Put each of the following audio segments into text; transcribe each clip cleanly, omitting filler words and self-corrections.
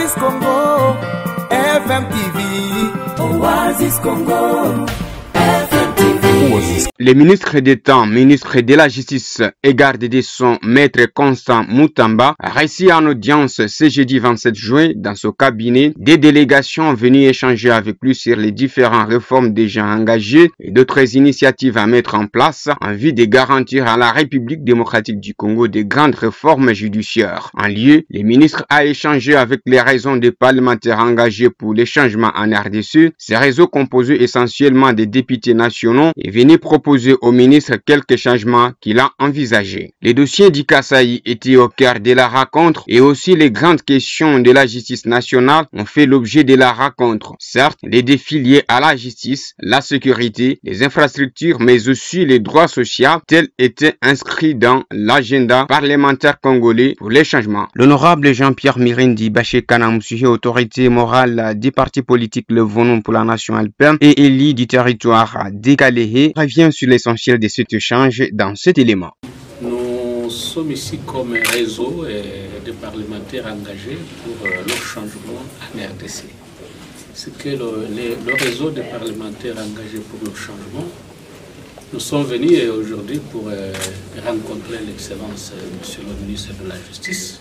Oasis Congo, FM TV, Oasis Congo. Le ministre d'État, ministre de la Justice et garde des Sceaux, maître Constant Moutamba, a reçu en audience ce jeudi 27 juin dans son cabinet des délégations venues échanger avec lui sur les différentes réformes déjà engagées et d'autres initiatives à mettre en place en vue de garantir à la République démocratique du Congo de grandes réformes judiciaires. En lieu, le ministre a échangé avec les raisons des parlementaires engagés pour les changements en RDC. Ces réseaux composés essentiellement des députés nationaux et venu proposer au ministre quelques changements qu'il a envisagés. Les dossiers du Kasaï étaient au cœur de la rencontre et aussi les grandes questions de la justice nationale ont fait l'objet de la rencontre. Certes, les défis liés à la justice, la sécurité, les infrastructures, mais aussi les droits sociaux, tels étaient inscrits dans l'agenda parlementaire congolais pour les changements. L'honorable Jean-Pierre Mirindi Bachir Kanamoussoué, autorité morale du parti politique Le Vonon pour la Nation Alperne et élu du territoire d'Ekaléhé, revient sur l'essentiel de cet échange dans cet élément. Nous sommes ici comme un réseau de parlementaires engagés pour le changement en RDC. C'est que le réseau de parlementaires engagés pour le changement, nous sommes venus aujourd'hui pour rencontrer l'excellence Monsieur le ministre de la Justice,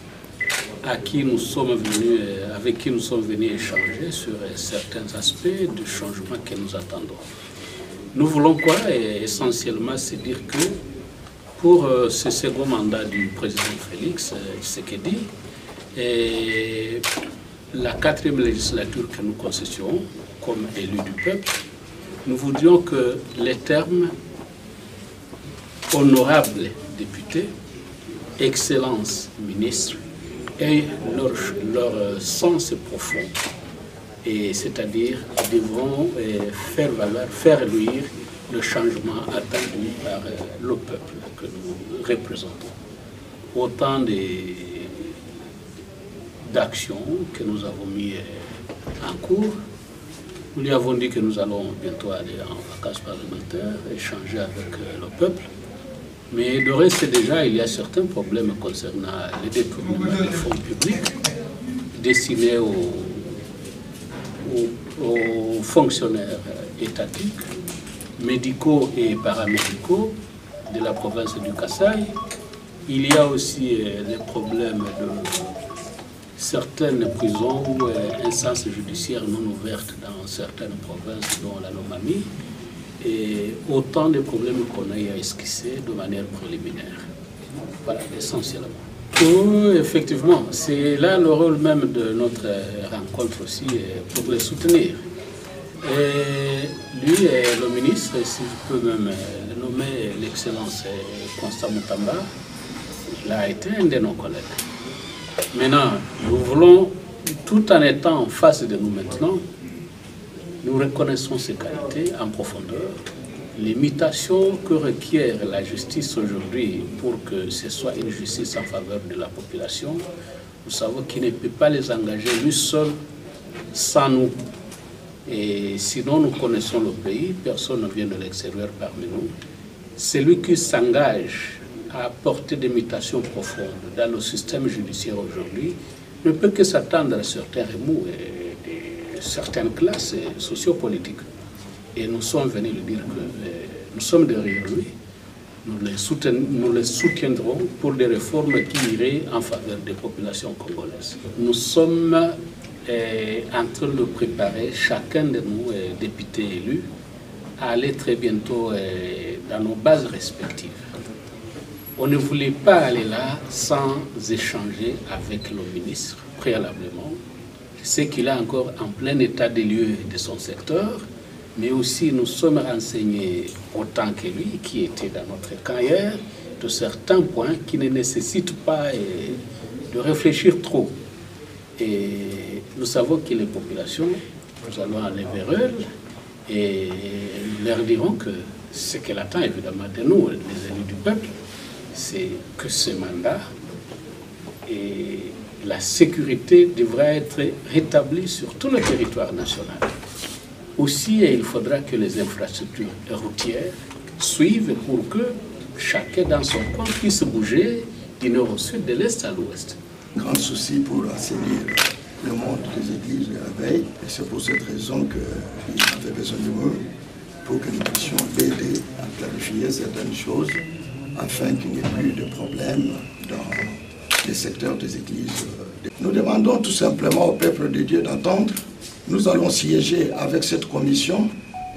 avec qui nous sommes venus échanger sur certains aspects du changement que nous attendons. Nous voulons quoi? Essentiellement, c'est dire que pour ce second mandat du président Félix Tshisekedi, et la 4e législature que nous concessionnons comme élus du peuple, nous voudrions que les termes honorables députés, excellence ministre, aient leur sens profond. Et c'est-à-dire devront faire luire le changement attendu par le peuple que nous représentons. Autant d'actions que nous avons mis en cours. Nous lui avons dit que nous allons bientôt aller en vacances parlementaires, échanger avec le peuple. Mais de reste, déjà, il y a certains problèmes concernant les détournements des fonds publics destinés aux fonctionnaires étatiques, médicaux et paramédicaux de la province du Kasaï. Il y a aussi les problèmes de certaines prisons ou instances judiciaires non ouvertes dans certaines provinces, dont la Lomami, et autant de problèmes qu'on a esquissés de manière préliminaire. Voilà, essentiellement. Oui, effectivement, c'est là le rôle même de notre rencontre aussi pour les soutenir. Et lui, le ministre, si je peux même le nommer l'excellence Constant Moutamba, il a été un de nos collègues. Maintenant, nous voulons, tout en étant en face de nous maintenant, nous reconnaissons ses qualités en profondeur. Les mutations que requiert la justice aujourd'hui pour que ce soit une justice en faveur de la population, nous savons qu'il ne peut pas les engager lui seul sans nous. Et sinon, nous connaissons le pays, personne ne vient de l'extérieur parmi nous. Celui qui s'engage à apporter des mutations profondes dans le système judiciaire aujourd'hui ne peut que s'attendre à certains remous de certaines classes sociopolitiques. Et nous sommes venus lui dire que nous sommes derrière lui, nous les soutiendrons pour des réformes qui iraient en faveur des populations congolaises. Nous sommes en train de préparer, chacun de nous, députés élus, à aller très bientôt dans nos bases respectives. On ne voulait pas aller là sans échanger avec le ministre préalablement. Je sais qu'il est encore en plein état des lieux de son secteur, mais aussi nous sommes renseignés autant que lui, qui était dans notre camp hier, de certains points qui ne nécessitent pas de réfléchir trop. Et nous savons que les populations, nous allons aller vers elles et nous leur dirons que ce qu'elle attend évidemment de nous, les élus du peuple, c'est que ce mandat et la sécurité devrait être rétablie sur tout le territoire national. Aussi, il faudra que les infrastructures routières suivent pour que chacun dans son coin puisse bouger du nord au sud, de l'est à l'ouest. Grand souci pour assainir le monde des églises et la veille. Et c'est pour cette raison qu'il avait besoin de nous pour que nous puissions l'aider à clarifier certaines choses afin qu'il n'y ait plus de problèmes dans les secteurs des églises. Nous demandons tout simplement au peuple de Dieu d'entendre. Nous allons siéger avec cette commission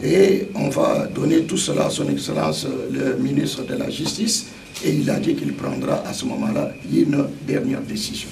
et on va donner tout cela à son Excellence le ministre de la Justice et il a dit qu'il prendra à ce moment-là une dernière décision.